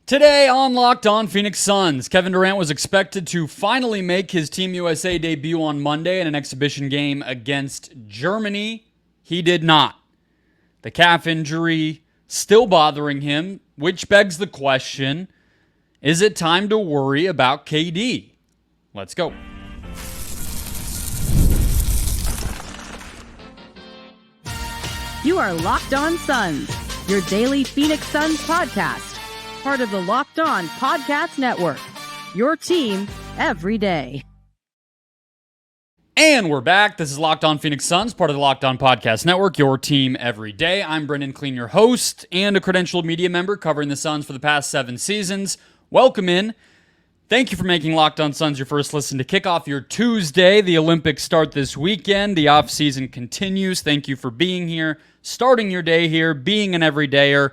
Today on Locked On Phoenix Suns, Kevin Durant was expected to finally make his Team USA debut on Monday in an exhibition game against Germany. He did not. The calf injury still bothering him, which begs the question, is it time to worry about KD? Let's go. You are Locked On Suns, your daily Phoenix Suns podcast. Part of the Locked On Podcast Network, your team every day. And we're back. This is Locked On Phoenix Suns, part of the Locked On Podcast Network, your team every day. I'm Brendon Kleen, your host, and a credentialed media member covering the Suns for the past 7 seasons. Welcome in. Thank you for making Locked On Suns your first listen to kick off your Tuesday. The Olympics start this weekend. The offseason continues. Thank you for being here, starting your day here, being an everydayer.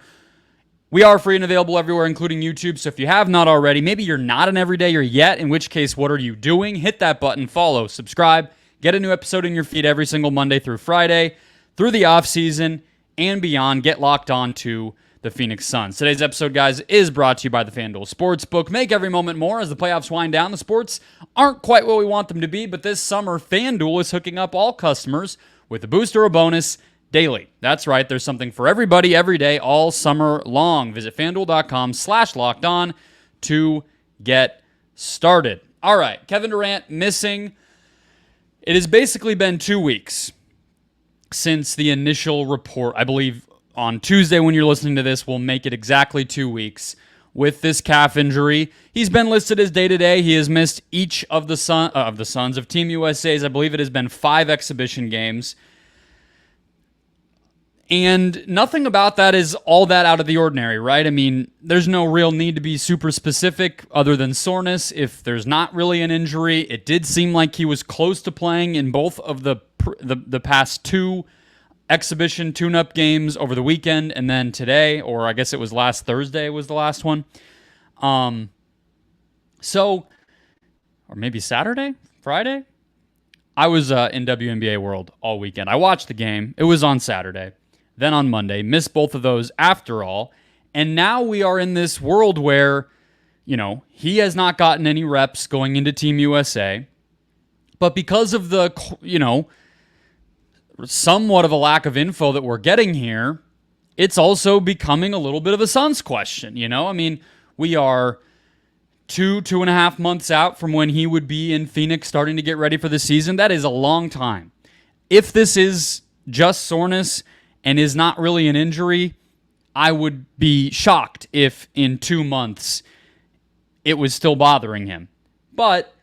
We are free and available everywhere, including YouTube, so if you have not already, maybe you're not an everydayer yet, in which case, what are you doing? Hit that button, follow, subscribe, get a new episode in your feed every single Monday through Friday, through the offseason and beyond. Get locked on to the Phoenix Suns. Today's episode, guys, is brought to you by the FanDuel Sportsbook. Make every moment more as the playoffs wind down. The sports aren't quite what we want them to be, but this summer, FanDuel is hooking up all customers with a boost or a bonus daily. That's right. There's something for everybody, every day, all summer long. Visit FanDuel.com/lockedon to get started. All right. Kevin Durant missing. It has basically been 2 weeks since the initial report. I believe on Tuesday when you're listening to this, we'll make it exactly 2 weeks with this calf injury. He's been listed as day-to-day. He has missed each of the Suns of Team USA's. I believe it has been 5 exhibition games. And nothing about that is all that out of the ordinary, right? I mean, there's no real need to be super specific other than soreness. If there's not really an injury, it did seem like he was close to playing in both of the past 2 exhibition tune-up games over the weekend, and then today, or I guess it was last Thursday was the last one. Or maybe Saturday? Friday? I was in WNBA World all weekend. I watched the game. It was on Saturday. Then on Monday, missed both of those after all. And now we are in this world where, he has not gotten any reps going into Team USA. But because of the, somewhat of a lack of info that we're getting here, it's also becoming a little bit of a Suns question, I mean, we are 2.5 months out from when he would be in Phoenix starting to get ready for the season. That is a long time. If this is just soreness and is not really an injury, I would be shocked if in 2 months it was still bothering him. But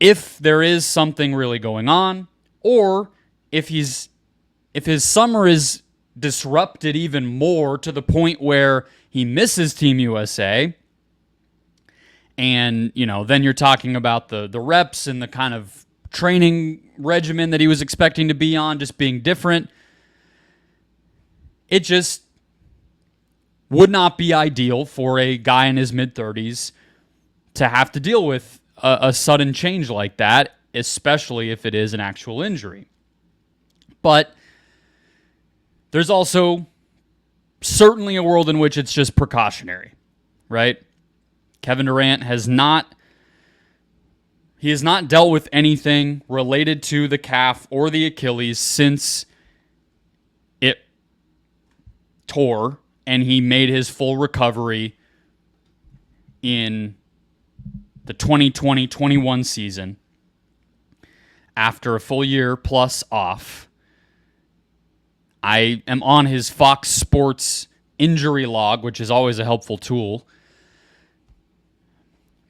if there is something really going on, or if his summer is disrupted even more to the point where he misses Team USA, and then you're talking about the reps and the kind of training regimen that he was expecting to be on just being different, it just would not be ideal for a guy in his mid-30s to have to deal with a sudden change like that, especially if it is an actual injury. But there's also certainly a world in which it's just precautionary, right? Kevin Durant has not dealt with anything related to the calf or the Achilles since it tore, and he made his full recovery in the 2020-21 season after a full year plus off. I am on his Fox Sports injury log, which is always a helpful tool.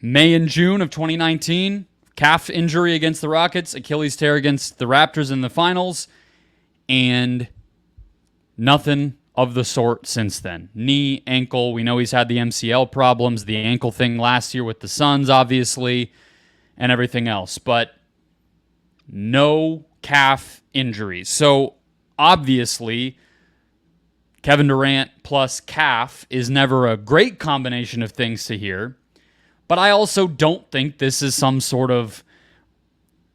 May and June of 2019, calf injury against the Rockets, Achilles tear against the Raptors in the finals, and nothing of the sort since then. Knee, ankle, we know he's had the MCL problems, the ankle thing last year with the Suns, obviously, and everything else, but no calf injuries. So, obviously, Kevin Durant plus calf is never a great combination of things to hear, but I also don't think this is some sort of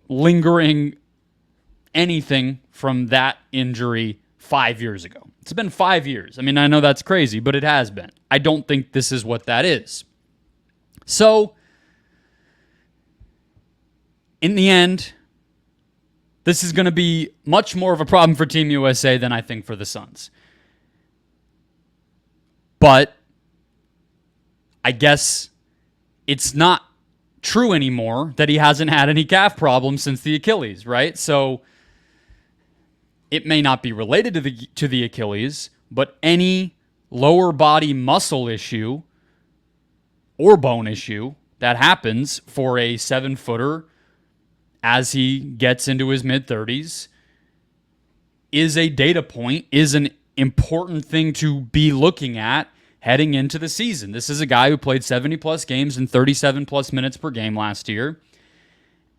lingering anything from that injury 5 years ago. It's been 5 years. I mean, I know that's crazy, but it has been. I don't think this is what that is. So, in the end, this is going to be much more of a problem for Team USA than I think for the Suns. But I guess it's not true anymore that he hasn't had any calf problems since the Achilles, right? So it may not be related to the Achilles, but any lower body muscle issue or bone issue that happens for a 7-footer as he gets into his mid-30s is a data point, is an important thing to be looking at heading into the season. This is a guy who played 70-plus games and 37-plus minutes per game last year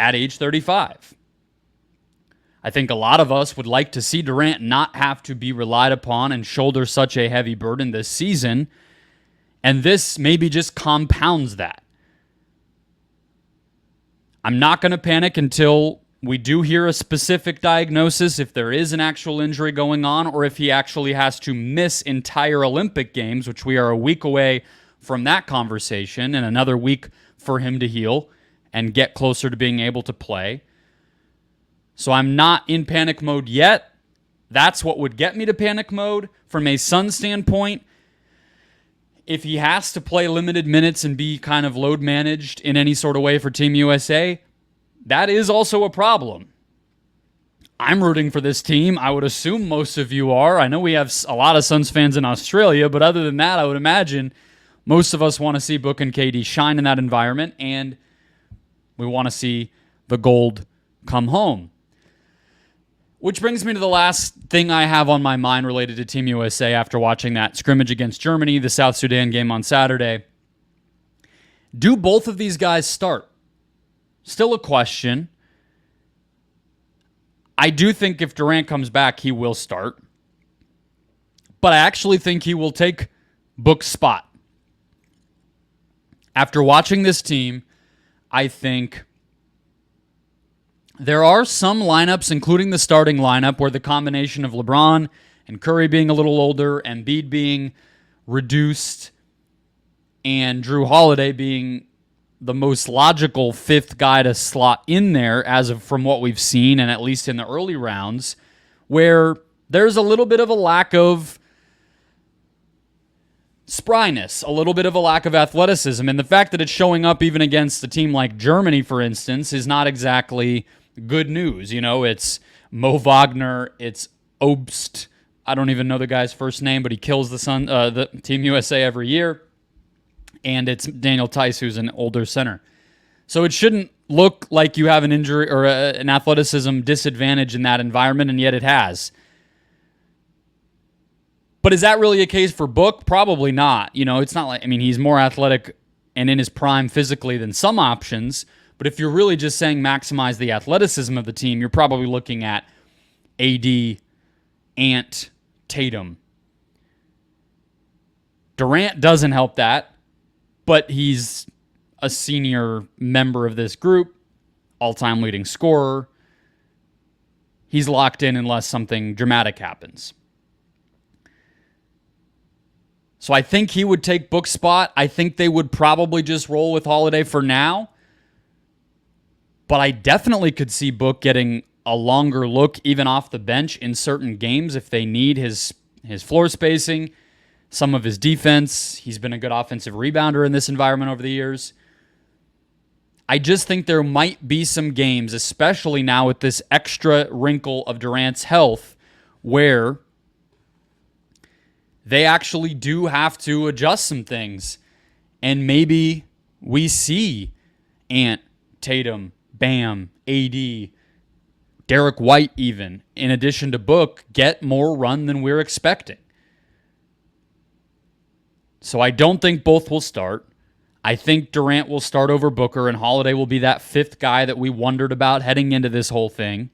at age 35. I think a lot of us would like to see Durant not have to be relied upon and shoulder such a heavy burden this season, and this maybe just compounds that. I'm not going to panic until we do hear a specific diagnosis, if there is an actual injury going on, or if he actually has to miss entire Olympic Games, which we are a week away from that conversation, and another week for him to heal and get closer to being able to play. So I'm not in panic mode yet. That's what would get me to panic mode. From a Sun standpoint, if he has to play limited minutes and be kind of load managed in any sort of way for Team USA, that is also a problem. I'm rooting for this team. I would assume most of you are. I know we have a lot of Suns fans in Australia, but other than that, I would imagine most of us want to see Book and KD shine in that environment, and we want to see the gold come home. Which brings me to the last thing I have on my mind related to Team USA after watching that scrimmage against Germany, the South Sudan game on Saturday. Do both of these guys start? Still a question. I do think if Durant comes back, he will start. But I actually think he will take Book's spot. After watching this team, I think there are some lineups, including the starting lineup, where the combination of LeBron and Curry being a little older, Embiid being reduced, and Drew Holiday being the most logical fifth guy to slot in there as of from what we've seen, and at least in the early rounds, where there's a little bit of a lack of spryness, a little bit of a lack of athleticism, and the fact that it's showing up even against a team like Germany, for instance, is not exactly good news. You know, it's Mo Wagner, it's Obst. I don't even know the guy's first name, but he kills the Team USA every year. And it's Daniel Tice, who's an older center. So it shouldn't look like you have an injury or an athleticism disadvantage in that environment, and yet it has. But is that really a case for Book? Probably not. You know, it's not like, I mean, he's more athletic and in his prime physically than some options, but if you're really just saying maximize the athleticism of the team, you're probably looking at AD, Ant, Tatum. Durant doesn't help that, but he's a senior member of this group, all-time leading scorer. He's locked in unless something dramatic happens. So I think he would take Book's spot. I think they would probably just roll with Holiday for now. But I definitely could see Book getting a longer look even off the bench in certain games if they need his floor spacing, some of his defense. He's been a good offensive rebounder in this environment over the years. I just think there might be some games, especially now with this extra wrinkle of Durant's health, where they actually do have to adjust some things. And maybe we see Ant, Tatum, Bam, AD, Derek White even, in addition to Book, get more run than we're expecting. So I don't think both will start. I think Durant will start over Booker, and Holiday will be that fifth guy that we wondered about heading into this whole thing.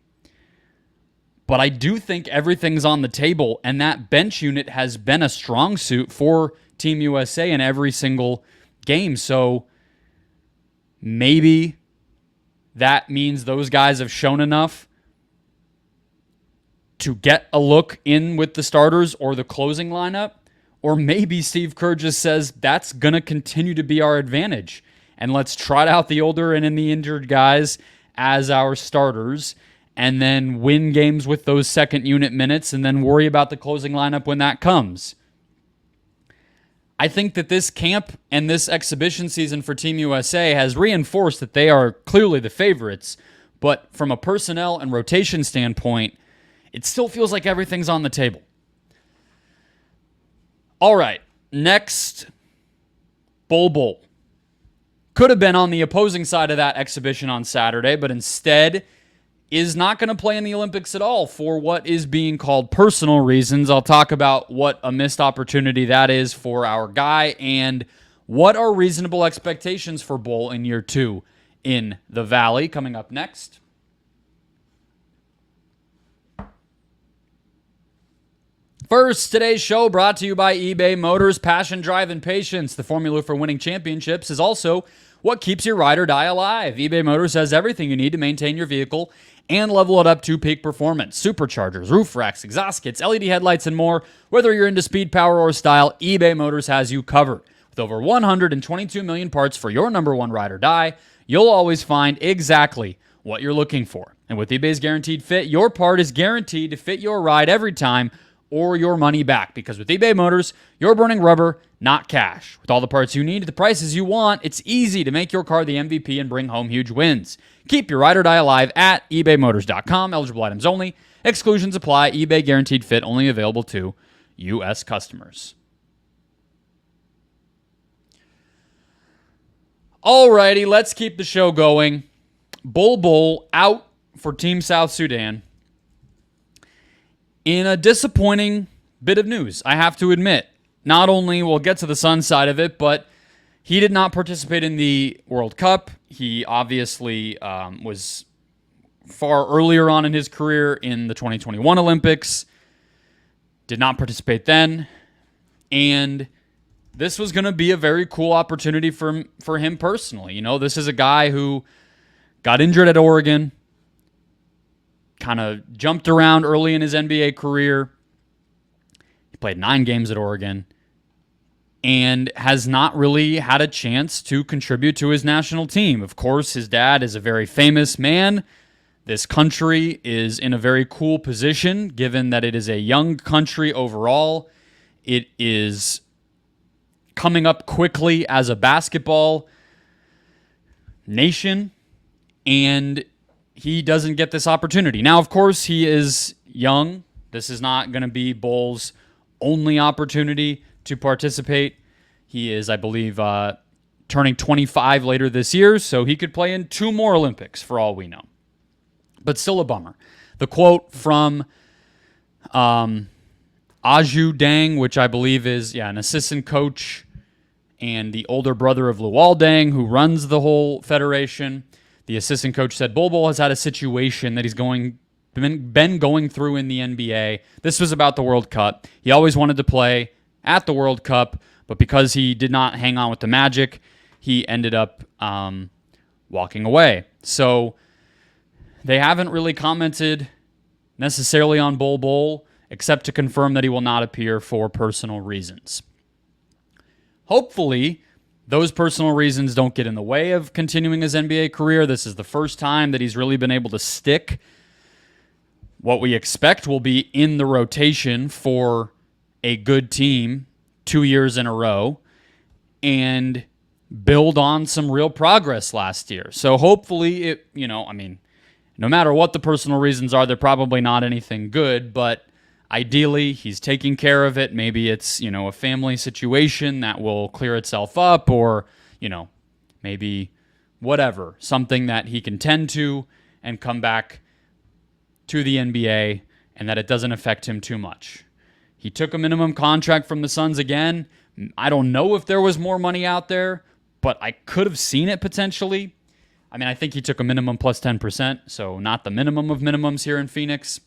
But I do think everything's on the table, and that bench unit has been a strong suit for Team USA in every single game. So maybe that means those guys have shown enough to get a look in with the starters or the closing lineup. Or maybe Steve Kerr just says that's going to continue to be our advantage. And let's trot out the older and in the injured guys as our starters and then win games with those second unit minutes and then worry about the closing lineup when that comes. I think that this camp and this exhibition season for Team USA has reinforced that they are clearly the favorites. But from a personnel and rotation standpoint, it still feels like everything's on the table. All right, next, Bol Bol. Could have been on the opposing side of that exhibition on Saturday, but instead is not going to play in the Olympics at all for what is being called personal reasons. I'll talk about what a missed opportunity that is for our guy and what are reasonable expectations for Bol in year 2 in the Valley coming up next. First, today's show brought to you by eBay Motors. Passion, drive, and patience. The formula for winning championships is also what keeps your ride or die alive. eBay Motors has everything you need to maintain your vehicle and level it up to peak performance. Superchargers, roof racks, exhaust kits, LED headlights, and more. Whether you're into speed, power, or style, eBay Motors has you covered. With over 122 million parts for your number one ride or die, you'll always find exactly what you're looking for. And with eBay's Guaranteed Fit, your part is guaranteed to fit your ride every time or your money back. Because with eBay Motors, you're burning rubber, not cash. With all the parts you need at the prices you want, it's easy to make your car the MVP and bring home huge wins. Keep your ride or die alive at ebaymotors.com. Eligible items only. Exclusions apply. eBay Guaranteed Fit only available to U.S. customers. Alrighty, let's keep the show going. Bol Bol out for Team South Sudan. In a disappointing bit of news, I have to admit. Not only we'll get to the Suns side of it, but he did not participate in the World Cup. He obviously was far earlier on in his career in the 2021 Olympics. Did not participate then. And this was going to be a very cool opportunity for him personally. You know, this is a guy who got injured at Oregon, kind of jumped around early in his NBA career. He played 9 games at Oregon and has not really had a chance to contribute to his national team. Of course, his dad is a very famous man. This country is in a very cool position, given that it is a young country overall. It is coming up quickly as a basketball nation, and he doesn't get this opportunity. Now, of course, he is young. This is not going to be Bol's only opportunity to participate. He is, I believe, turning 25 later this year, so he could play in 2 more Olympics for all we know. But still a bummer. The quote from Aju Dang, which I believe is an assistant coach and the older brother of Luol Deng, who runs the whole federation. The assistant coach said Bol Bol has had a situation that he's been going through in the NBA. This was about the World Cup. He always wanted to play at the World Cup, but because he did not hang on with the Magic, he ended up walking away. So they haven't really commented necessarily on Bol Bol, except to confirm that he will not appear for personal reasons. Hopefully, those personal reasons don't get in the way of continuing his NBA career. This is the first time that he's really been able to stick what we expect will be in the rotation for a good team 2 years in a row and build on some real progress last year. So hopefully, no matter what the personal reasons are, they're probably not anything good, but ideally, he's taking care of it. Maybe it's, a family situation that will clear itself up, or, maybe whatever, something that he can tend to and come back to the NBA and that it doesn't affect him too much. He took a minimum contract from the Suns again. I don't know if there was more money out there, but I could have seen it potentially. I think he took a minimum plus 10%, so not the minimum of minimums here in Phoenix.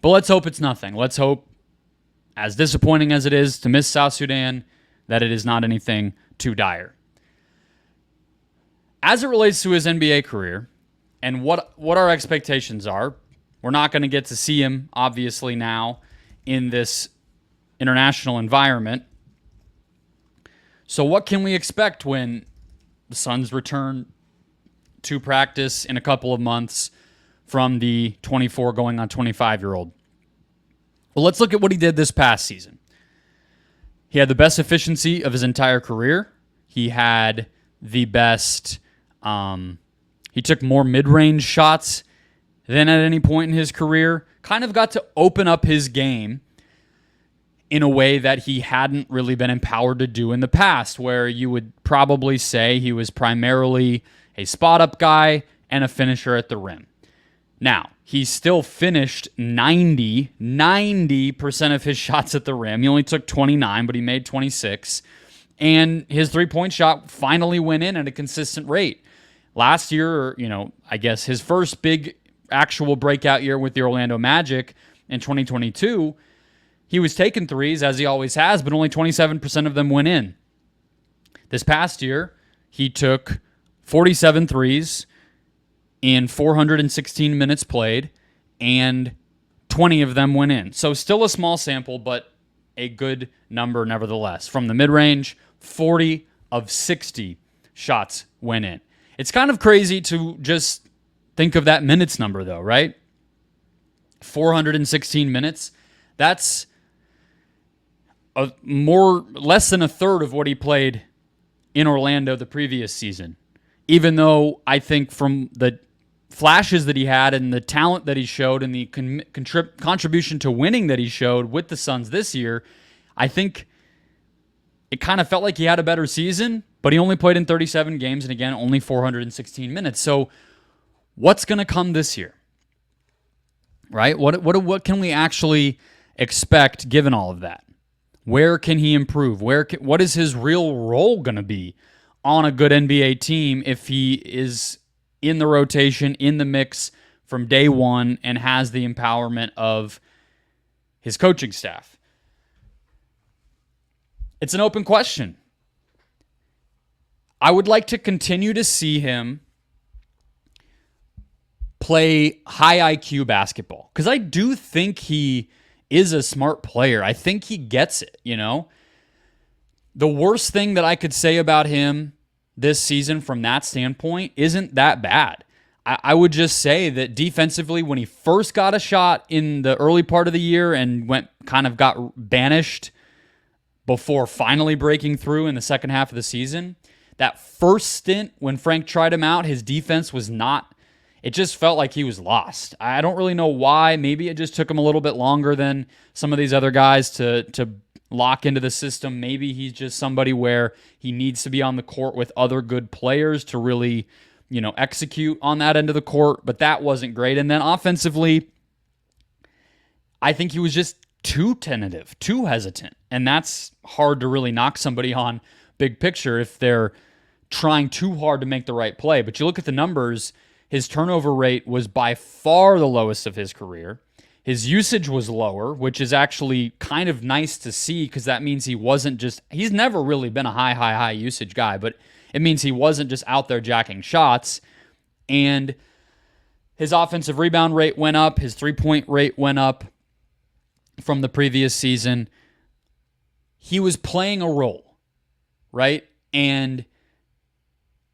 But let's hope it's nothing. Let's hope, as disappointing as it is to miss South Sudan, that it is not anything too dire. As it relates to his NBA career and what our expectations are, We're not going to get to see him, obviously, now in this international environment. So what can we expect when the Suns return to practice in a couple of months from the 24 going on 25-year-old? Well, let's look at what he did this past season. He had the best efficiency of his entire career. He had the best, he took more mid-range shots than at any point in his career. Kind of got to open up his game in a way that he hadn't really been empowered to do in the past, where you would probably say he was primarily a spot-up guy and a finisher at the rim. Now, he still finished 90% of his shots at the rim. He only took 29, but he made 26. And his three-point shot finally went in at a consistent rate. Last year, I guess his first big actual breakout year with the Orlando Magic in 2022, he was taking threes, as he always has, but only 27% of them went in. This past year, he took 47 threes in 416 minutes played, and 20 of them went in. So still a small sample, but a good number nevertheless. From the mid-range, 40 of 60 shots went in. It's kind of crazy to just think of that minutes number, though, right? 416 minutes. That's less than a third of what he played in Orlando the previous season. Even though I think from the flashes that he had and the talent that he showed and the contribution to winning that he showed with the Suns this year, I think it kind of felt like he had a better season, but he only played in 37 games and, again, only 416 minutes. So what's going to come this year, right? What can we actually expect given all of that? Where can he improve? What is his real role going to be on a good NBA team if he is in the rotation, in the mix from day one, and has the empowerment of his coaching staff? It's an open question. I would like to continue to see him play high IQ basketball, because I do think he is a smart player. I think he gets it, The worst thing that I could say about him this season from that standpoint isn't that bad. I would just say that defensively, when he first got a shot in the early part of the year and got banished before finally breaking through in the second half of the season, that first stint when Frank tried him out, his defense was not, it just felt like he was lost. I don't really know why. Maybe it just took him a little bit longer than some of these other guys to lock into the system. Maybe he's just somebody where he needs to be on the court with other good players to really, execute on that end of the court. But that wasn't great. And then offensively, I think he was just too tentative, too hesitant. And that's hard to really knock somebody on big picture if they're trying too hard to make the right play. But you look at the numbers, his turnover rate was by far the lowest of his career. His usage was lower, which is actually kind of nice to see, because that means he's never really been a high usage guy, but it means he wasn't just out there jacking shots. And his offensive rebound rate went up. His three-point rate went up from the previous season. He was playing a role, right? And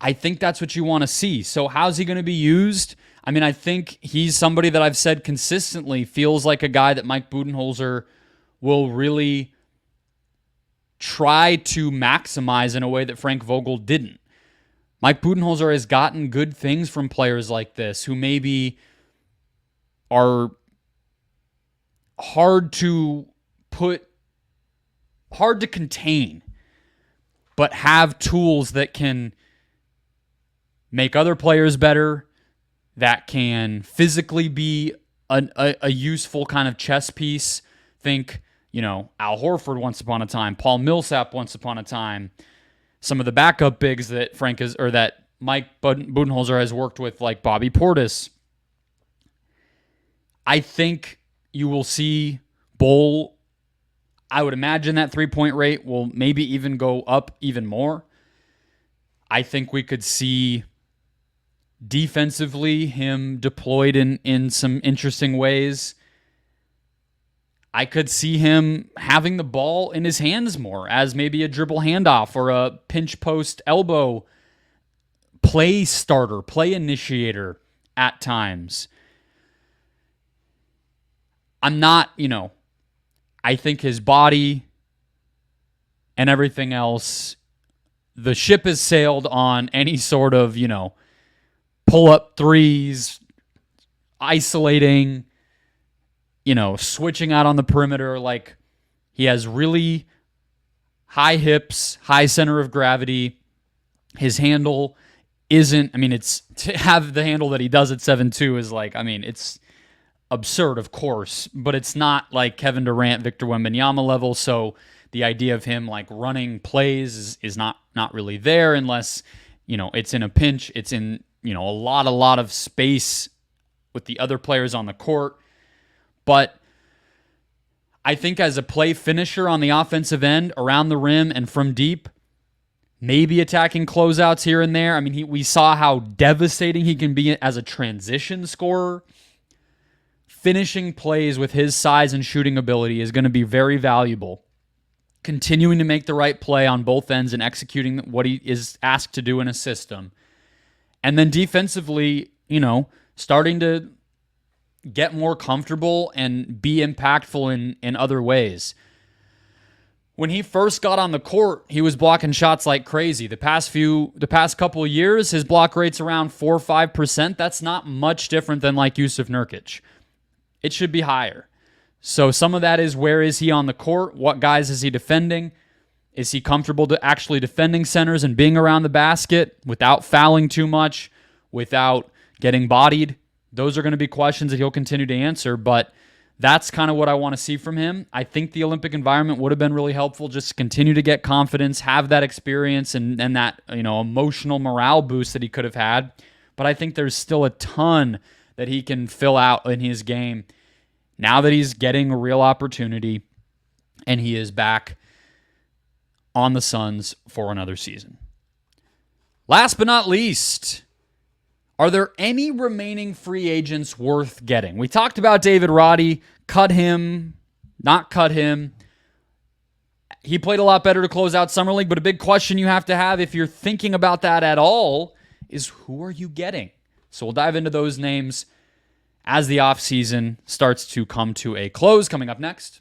I think that's what you want to see. So how's he going to be used? I mean, I think he's somebody that I've said consistently feels like a guy that Mike Budenholzer will really try to maximize in a way that Frank Vogel didn't. Mike Budenholzer has gotten good things from players like this who maybe are hard to contain, but have tools that can make other players better, that can physically be a useful kind of chess piece. Think, Al Horford once upon a time, Paul Millsap once upon a time, some of the backup bigs that that Mike Budenholzer has worked with, like Bobby Portis. I think you will see Bol. I would imagine that three-point rate will maybe even go up even more. I think we could see Defensively, him deployed in some interesting ways. I could see him having the ball in his hands more as maybe a dribble handoff or a pinch post elbow play starter, play initiator at times. I'm not, I think his body and everything else, the ship has sailed on any sort of, pull-up threes, isolating, switching out on the perimeter. Like, he has really high hips, high center of gravity. His handle isn't, it's to have the handle that he does at 7'2" is like, it's absurd, of course, but it's not like Kevin Durant, Victor Wembanyama level. So the idea of him like running plays is not really there unless, it's in a pinch. It's in, a lot of space with the other players on the court. But I think as a play finisher on the offensive end, around the rim and from deep, maybe attacking closeouts here and there. We saw how devastating he can be as a transition scorer. Finishing plays with his size and shooting ability is going to be very valuable. Continuing to make the right play on both ends and executing what he is asked to do in a system. And then defensively, starting to get more comfortable and be impactful in other ways. When he first got on the court, he was blocking shots like crazy. The past couple of years, his block rate's around 4 or 5%. That's not much different than like Yusuf Nurkic. It should be higher. So some of that is, where is he on the court? What guys is he defending? Is he comfortable to actually defending centers and being around the basket without fouling too much, without getting bodied? Those are going to be questions that he'll continue to answer, but that's kind of what I want to see from him. I think the Olympic environment would have been really helpful, just to continue to get confidence, have that experience, and that emotional morale boost that he could have had. But I think there's still a ton that he can fill out in his game now that he's getting a real opportunity and he is back on the Suns for another season. Last but not least, are there any remaining free agents worth getting? We talked about David Roddy. Cut him, not cut him. He played a lot better to close out Summer League, but a big question you have to have if you're thinking about that at all is, who are you getting? So we'll dive into those names as the offseason starts to come to a close. Coming up next.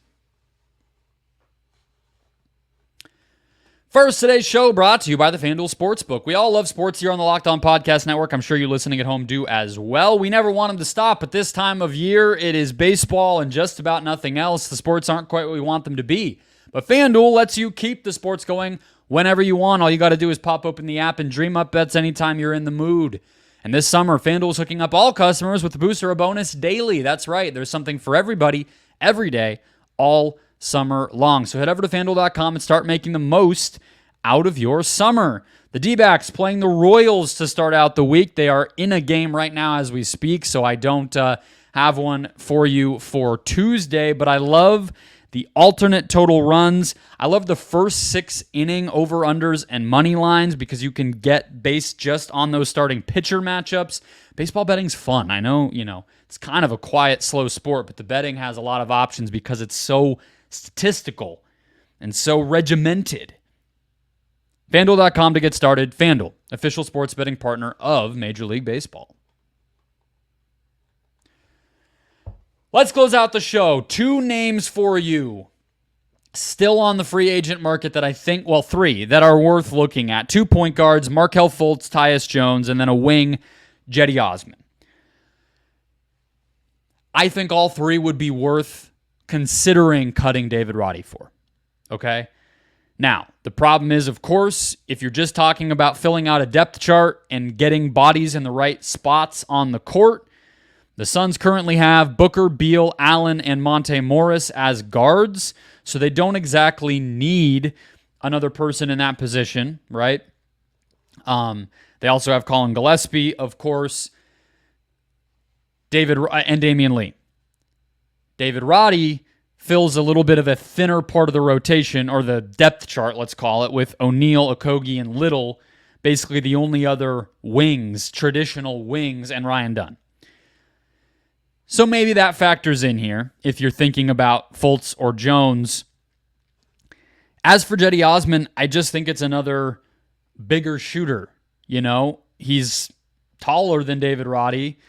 First, today's show brought to you by the FanDuel Sportsbook. We all love sports here on the Locked On Podcast Network. I'm sure you listening at home do as well. We never want them to stop, but this time of year, it is baseball and just about nothing else. The sports aren't quite what we want them to be. But FanDuel lets you keep the sports going whenever you want. All you got to do is pop open the app and dream up bets anytime you're in the mood. And this summer, FanDuel is hooking up all customers with a booster or bonus daily. That's right. There's something for everybody, every day, all summer long. So head over to FanDuel.com and start making the most out of your summer. The D-backs playing the Royals to start out the week. They are in a game right now as we speak, so I don't have one for you for Tuesday, but I love the alternate total runs. I love the first 6 inning over-unders and money lines because you can get based just on those starting pitcher matchups. Baseball betting's fun. I know, it's kind of a quiet, slow sport, but the betting has a lot of options because it's so statistical and so regimented. FanDuel.com to get started. FanDuel, official sports betting partner of Major League Baseball. Let's close out the show. 2 names for you still on the free agent market that I think, 3 that are worth looking at. 2 point guards, Markelle Fultz, Tyus Jones, and then a wing, Cedi Osman. I think all 3 would be worth considering cutting David Roddy for. Okay? Now, the problem is, of course, if you're just talking about filling out a depth chart and getting bodies in the right spots on the court, the Suns currently have Booker, Beal, Allen, and Monte Morris as guards, so they don't exactly need another person in that position, right? They also have Colin Gillespie, of course, and Damian Lee. David Roddy fills a little bit of a thinner part of the rotation, or the depth chart, let's call it, with O'Neal, Okogie, and Little basically the only other wings, traditional wings, and Ryan Dunn. So maybe that factors in here if you're thinking about Fultz or Jones. As for Cedi Osman, I just think it's another bigger shooter. He's taller than David Roddy.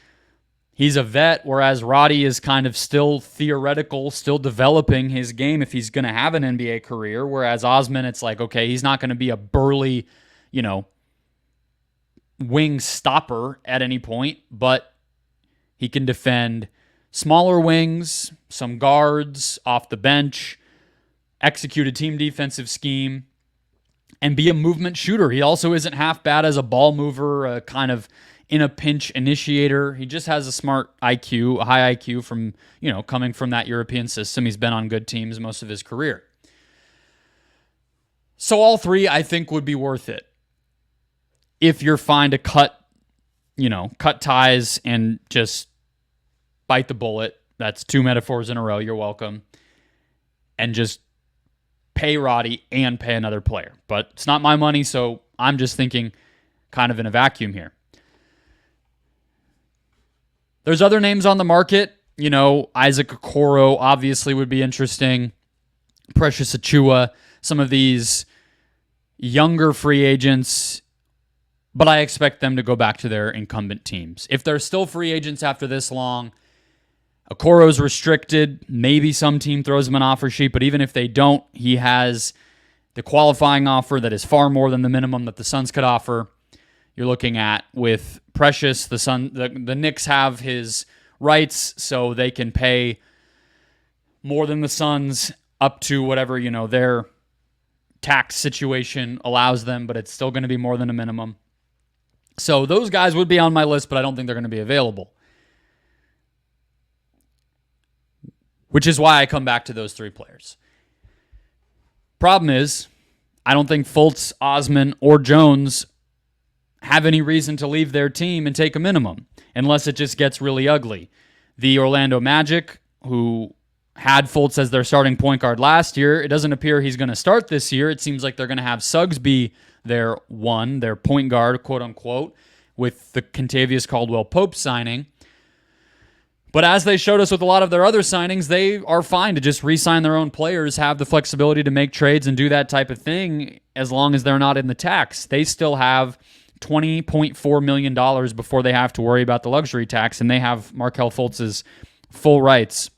He's a vet, whereas Roddy is kind of still theoretical, still developing his game if he's going to have an NBA career, whereas Osman, it's like, okay, he's not going to be a burly, wing stopper at any point, but he can defend smaller wings, some guards off the bench, execute a team defensive scheme, and be a movement shooter. He also isn't half bad as a ball mover, a kind of in a pinch initiator. He just has a smart IQ, a high IQ from, coming from that European system. He's been on good teams most of his career. So all three, I think, would be worth it. If you're fine to cut ties and just bite the bullet. That's two metaphors in a row. You're welcome. And just pay Roddy and pay another player. But it's not my money, so I'm just thinking kind of in a vacuum here. There's other names on the market. Isaac Okoro obviously would be interesting. Precious Achiuwa, some of these younger free agents, but I expect them to go back to their incumbent teams. If they're still free agents after this long, Okoro's restricted. Maybe some team throws him an offer sheet, but even if they don't, he has the qualifying offer that is far more than the minimum that the Suns could offer. You're looking at with Precious, the Knicks have his rights, so they can pay more than the Suns up to whatever, their tax situation allows them, but it's still going to be more than a minimum. So those guys would be on my list, but I don't think they're going to be available. Which is why I come back to those three players. Problem is, I don't think Fultz, Osman, or Jones have any reason to leave their team and take a minimum, unless it just gets really ugly. The Orlando Magic, who had Fultz as their starting point guard last year, it doesn't appear he's going to start this year. It seems like they're going to have Suggs be their point guard, quote unquote, with the Kentavious Caldwell-Pope signing. But as they showed us with a lot of their other signings, they are fine to just re-sign their own players, have the flexibility to make trades and do that type of thing as long as they're not in the tax. They still have $20.4 million before they have to worry about the luxury tax, and they have Markelle Fultz's full rights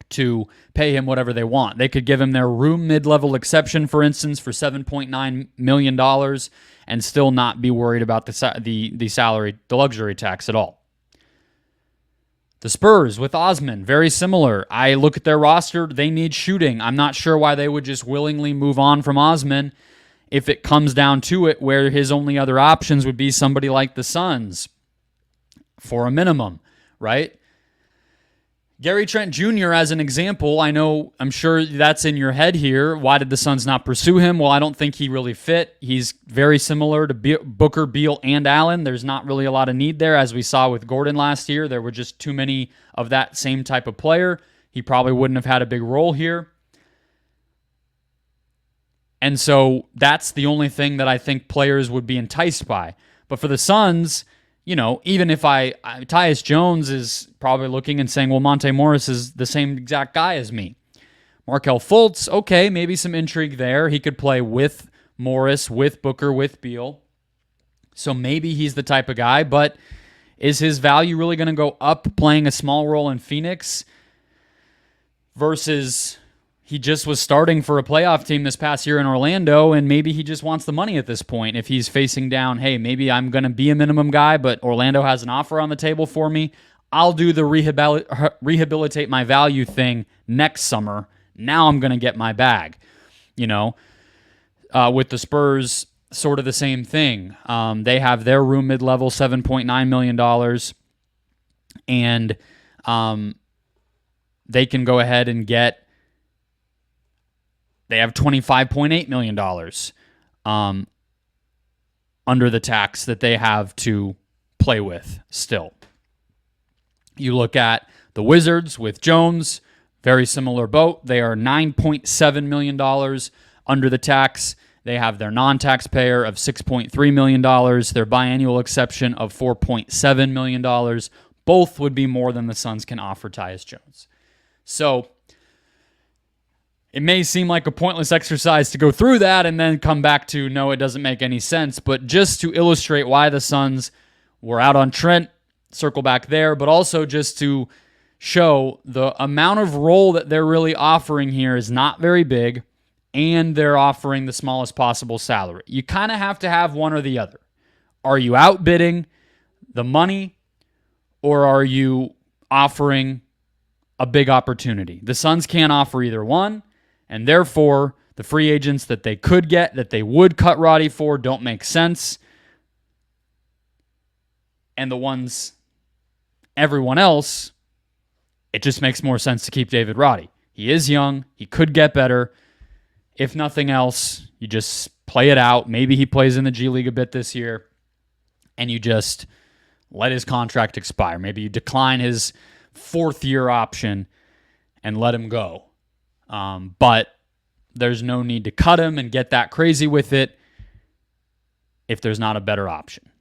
to pay him whatever they want. They could give him their room mid-level exception, for instance, for $7.9 million and still not be worried about the salary, the luxury tax at all. The Spurs with Osman, very similar. I look at their roster, they need shooting. I'm not sure why they would just willingly move on from Osman if it comes down to it, where his only other options would be somebody like the Suns for a minimum, right? Gary Trent Jr. as an example, I'm sure that's in your head here. Why did the Suns not pursue him? Well, I don't think he really fit. He's very similar to Booker, Beal, and Allen. There's not really a lot of need there. As we saw with Gordon last year, there were just too many of that same type of player. He probably wouldn't have had a big role here. And so that's the only thing that I think players would be enticed by. But for the Suns, even if Tyus Jones is probably looking and saying, well, Monte Morris is the same exact guy as me. Markelle Fultz, okay, maybe some intrigue there. He could play with Morris, with Booker, with Beal. So maybe he's the type of guy, but is his value really going to go up playing a small role in Phoenix versus he just was starting for a playoff team this past year in Orlando, and maybe he just wants the money at this point. If he's facing down, hey, maybe I'm going to be a minimum guy, but Orlando has an offer on the table for me. I'll do the rehabilitate my value thing next summer. Now I'm going to get my bag. With the Spurs, sort of the same thing. They have their room mid-level, $7.9 million, and they can go ahead and get. They have $25.8 million under the tax that they have to play with still. You look at the Wizards with Jones, very similar boat. They are $9.7 million under the tax. They have their non-taxpayer of $6.3 million, their biannual exception of $4.7 million. Both would be more than the Suns can offer Tyus Jones. So it may seem like a pointless exercise to go through that and then come back to, no, it doesn't make any sense. But just to illustrate why the Suns were out on Trent, circle back there, but also just to show the amount of role that they're really offering here is not very big, and they're offering the smallest possible salary. You kind of have to have one or the other. Are you outbidding the money, or are you offering a big opportunity? The Suns can't offer either one, and therefore the free agents that they could get, that they would cut Roddy for, don't make sense. And the ones, everyone else, it just makes more sense to keep David Roddy. He is young. He could get better. If nothing else, you just play it out. Maybe he plays in the G League a bit this year, and you just let his contract expire. Maybe you decline his fourth-year option and let him go. But there's no need to cut him and get that crazy with it if there's not a better option.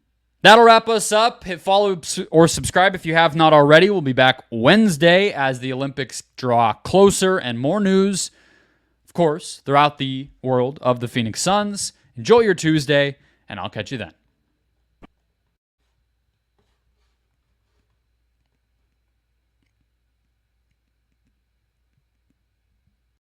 That'll wrap us up. Hit follow or subscribe if you have not already. We'll be back Wednesday as the Olympics draw closer and more news, of course, throughout the world of the Phoenix Suns. Enjoy your Tuesday, and I'll catch you then.